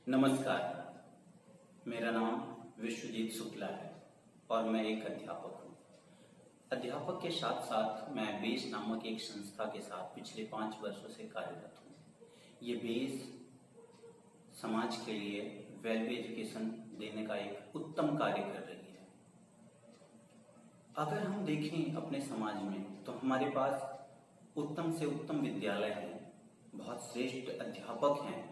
नमस्कार, मेरा नाम विश्वजीत शुक्ला है और मैं एक अध्यापक हूँ। अध्यापक के साथ साथ मैं बेस नामक एक संस्था के साथ पिछले 5 वर्षों से कार्यरत हूँ। ये बेस समाज के लिए वैल्यू एजुकेशन देने का एक उत्तम कार्य कर रही है। अगर हम देखें अपने समाज में तो हमारे पास उत्तम से उत्तम विद्यालय हैं, बहुत श्रेष्ठ अध्यापक हैं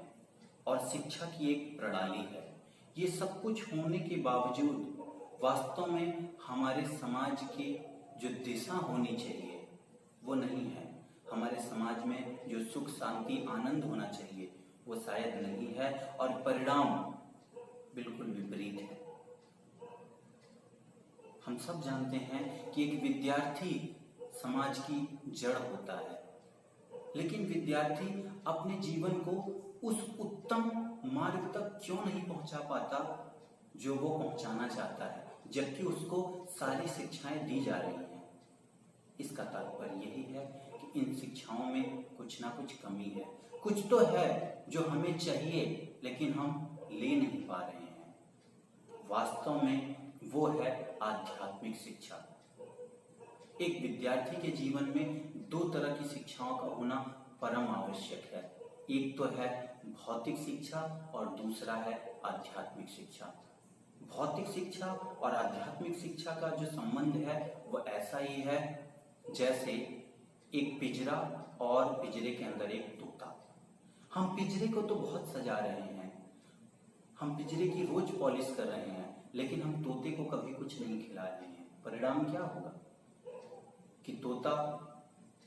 और शिक्षा की एक प्रणाली है। ये सब कुछ होने के बावजूद वास्तव में हमारे समाज की जो दिशा होनी चाहिए वो नहीं है। हमारे समाज में जो सुख शांति आनंद होना चाहिए वो शायद नहीं है और परिणाम बिल्कुल विपरीत है। हम सब जानते हैं कि एक विद्यार्थी समाज की जड़ होता है, लेकिन विद्यार्थी अपने जीवन को उस उत्तम मार्ग तक क्यों नहीं पहुंचा पाता जो वो पहुंचाना चाहता है, जबकि उसको सारी शिक्षाएं दी जा रही हैं। इसका तात्पर्य यही है कि इन शिक्षाओं में कुछ ना कुछ कमी है। कुछ तो है जो हमें चाहिए लेकिन हम ले नहीं पा रहे हैं। वास्तव में वो है आध्यात्मिक शिक्षा। एक विद्यार्थी के जीवन में 2 तरह की शिक्षाओं का होना परम आवश्यक है। एक तो है भौतिक शिक्षा और दूसरा है आध्यात्मिक शिक्षा। भौतिक शिक्षा और आध्यात्मिक शिक्षा का जो संबंध है वो ऐसा ही है जैसे एक पिंजरा और पिंजरे के अंदर एक तोता। हम पिंजरे को तो बहुत सजा रहे हैं, हम पिंजरे की रोज पॉलिश कर रहे हैं, लेकिन हम तोते को कभी कुछ नहीं खिला रहे हैं। परिणाम क्या होगा कि तोता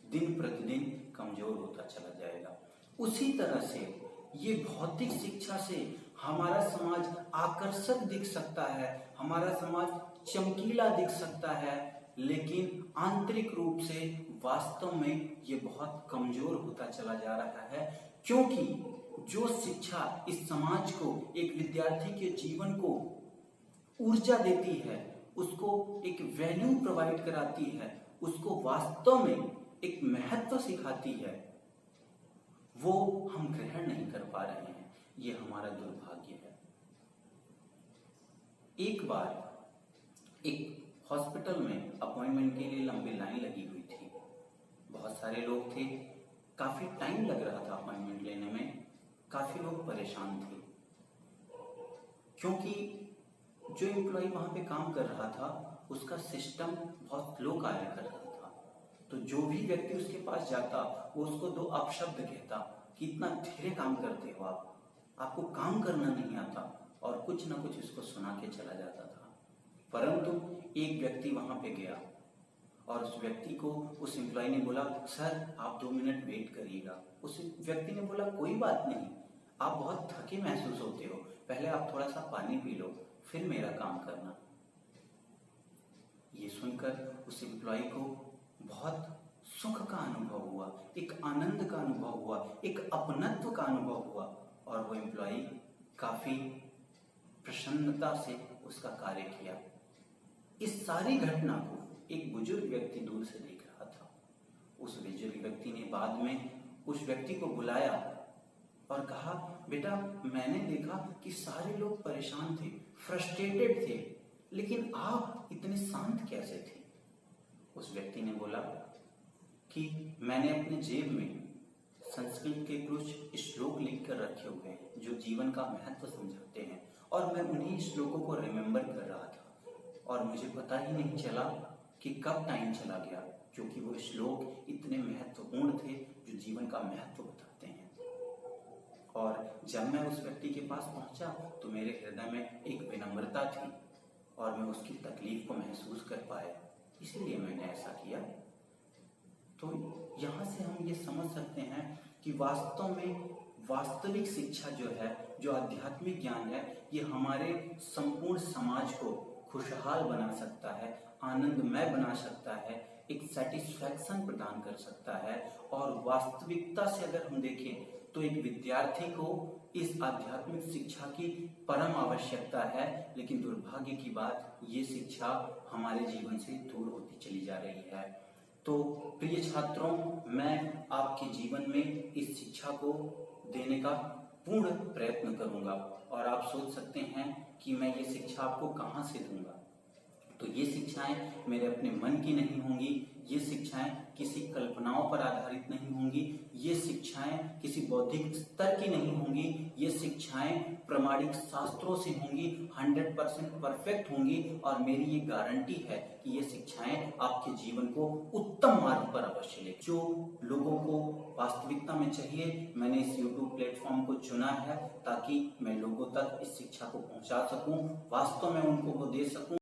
दिन प्रतिदिन कमजोर होता चला जाएगा। उसी तरह से ये भौतिक शिक्षा से हमारा समाज आकर्षक दिख सकता है, हमारा समाज चमकीला दिख सकता है, लेकिन आंतरिक रूप से वास्तव में ये बहुत कमजोर होता चला जा रहा है। क्योंकि जो शिक्षा इस समाज को, एक विद्यार्थी के जीवन को ऊर्जा देती है, उसको एक वैल्यू प्रोवाइड कराती है, उसको वास्तव में एक महत्व सिखाती है, वो हम ग्रहण नहीं कर पा रहे हैं। ये हमारा दुर्भाग्य है। एक बार एक हॉस्पिटल में अपॉइंटमेंट के लिए लंबी लाइन लगी हुई थी। बहुत सारे लोग थे, काफी टाइम लग रहा था अपॉइंटमेंट लेने में। काफी लोग परेशान थे क्योंकि जो एम्प्लॉय वहां पे काम कर रहा था उसका सिस्टम बहुत स्लो कार्य कर रहा था। तो जो भी व्यक्ति उसके पास जाता वो उसको 2 अपशब्द कहता कि इतना धीरे काम करते हो आप, आपको काम करना नहीं आता, और कुछ ना कुछ उसको सुना के चला जाता था। परंतु एक व्यक्ति वहां पे गया और उस व्यक्ति को उस एम्प्लॉय ने बोला, सर आप 2 मिनट वेट करिएगा। उस व्यक्ति ने बोला, कोई बात नहीं, आप बहुत थके महसूस होते हो, पहले आप थोड़ा सा पानी पी लो फिर मेरा काम करना। ये सुनकर उस एम्प्लॉय को बहुत सुख का अनुभव हुआ, एक आनंद का अनुभव हुआ, एक अपनत्व का अनुभव हुआ, और वो एम्प्लॉय काफी प्रसन्नता से उसका कार्य किया। इस सारी घटना को एक बुजुर्ग व्यक्ति दूर से देख रहा था। उस बुजुर्ग व्यक्ति ने बाद में उस व्यक्ति को बुलाया और कहा, बेटा मैंने देखा कि सारे लोग परेशान थे, फ्रस्ट्रेटेड थे, लेकिन आप इतने शांत कैसे थे? उस व्यक्ति ने बोला कि मैंने अपने जेब में संस्कृत के कुछ श्लोक लिख कर रखे हुए हैं जो जीवन का महत्व समझाते हैं, और मैं उन्हीं श्लोकों को रिमेम्बर कर रहा था और मुझे पता ही नहीं चला कि कब टाइम चला गया, क्योंकि वो श्लोक इतने महत्वपूर्ण थे जो जीवन का महत्व बताते हैं। और जब मैं उस व्यक्ति के पास पहुंचा तो मेरे हृदय में एक विनम्रता थी और मैं उसकी तकलीफ को महसूस कर पाया, इसलिए मैंने ऐसा किया। तो यहाँ से हम ये समझ सकते हैं कि वास्तव में वास्तविक शिक्षा जो है, जो आध्यात्मिक ज्ञान है, ये हमारे संपूर्ण समाज को खुशहाल बना सकता है, आनंदमय बना सकता है, एक सेटिस्फैक्शन प्रदान कर सकता है। और वास्तविकता से अगर हम देखें तो एक विद्यार्थी को इस आध्यात्मिक शिक्षा की परम आवश्यकता है, लेकिन दुर्भाग्य की बात ये शिक्षा हमारे जीवन से दूर होती चली जा रही है। तो प्रिय छात्रों, मैं आपके जीवन में इस शिक्षा को देने का पूर्ण प्रयत्न करूंगा। और आप सोच सकते हैं कि मैं ये शिक्षा आपको कहाँ से दूंगा। तो ये शिक्षाएं मेरे अपने मन की नहीं होंगी, ये शिक्षाएं किसी कल्पनाओं पर आधारित नहीं होंगी, ये शिक्षाएं किसी बौद्धिक स्तर की नहीं होंगी, ये शिक्षाएं प्रमाणिक शास्त्रों से होंगी, 100% परफेक्ट होंगी। और मेरी ये गारंटी है कि ये शिक्षाएं आपके जीवन को उत्तम मार्ग पर अवश्य ले। जो लोगों को वास्तविकता में चाहिए, मैंने इस YouTube प्लेटफॉर्म को चुना है ताकि मैं लोगों तक इस शिक्षा को पहुंचा सकूं, वास्तव में उनको वो दे सकूं।